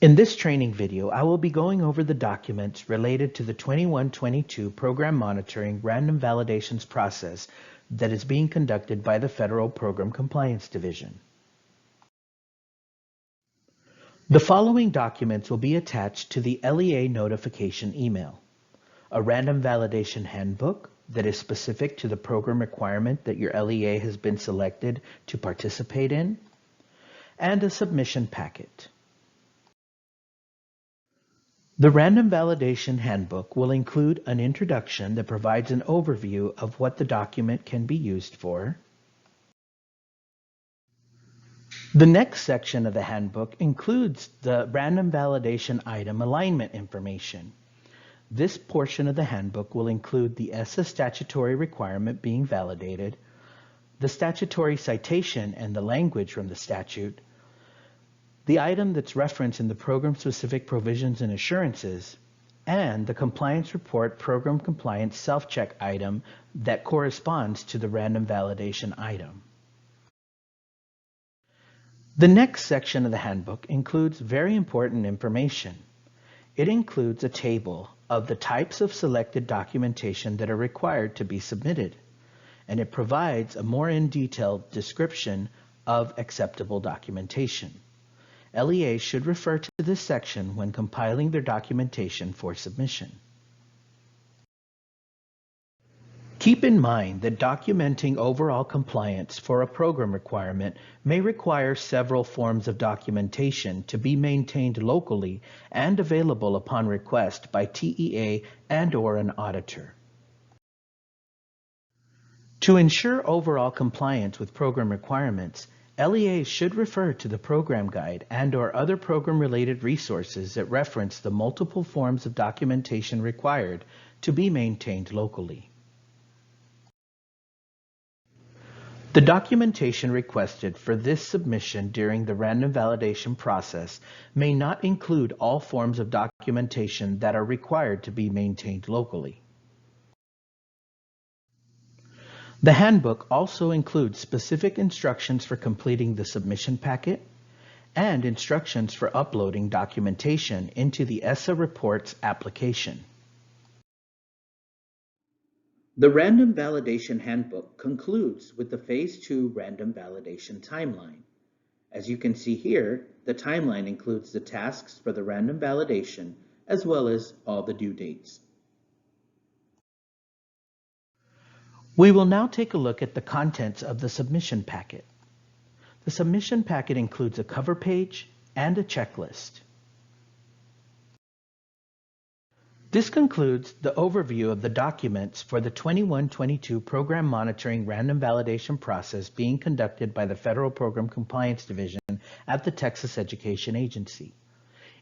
In this training video, I will be going over the documents related to the 21-22 Program Monitoring Random Validations process that is being conducted by the Federal Program Compliance Division. The following documents will be attached to the LEA notification email: a random validation handbook that is specific to the program requirement that your LEA has been selected to participate in, and a submission packet. The Random Validation Handbook will include an introduction that provides an overview of what the document can be used for. The next section of the handbook includes the Random Validation Item alignment information. This portion of the handbook will include the ESSA statutory requirement being validated, the statutory citation and the language from the statute, the item that's referenced in the program-specific provisions and assurances, and the compliance report program compliance self-check item that corresponds to the random validation item. The next section of the handbook includes very important information. It includes a table of the types of selected documentation that are required to be submitted, and it provides a more in-detail description of acceptable documentation. LEAs should refer to this section when compiling their documentation for submission. Keep in mind that documenting overall compliance for a program requirement may require several forms of documentation to be maintained locally and available upon request by TEA and/or an auditor. To ensure overall compliance with program requirements, LEAs should refer to the program guide and/or other program-related resources that reference the multiple forms of documentation required to be maintained locally. The documentation requested for this submission during the random validation process may not include all forms of documentation that are required to be maintained locally. The handbook also includes specific instructions for completing the submission packet and instructions for uploading documentation into the ESSA Reports application. The Random Validation Handbook concludes with the Phase 2 Random Validation Timeline. As you can see here, the timeline includes the tasks for the random validation as well as all the due dates. We will now take a look at the contents of the submission packet. The submission packet includes a cover page and a checklist. This concludes the overview of the documents for the 21-22 Program Monitoring Random Validation process being conducted by the Federal Program Compliance Division at the Texas Education Agency.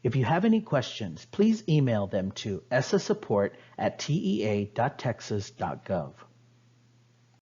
If you have any questions, please email them to essasupport@tea.texas.gov.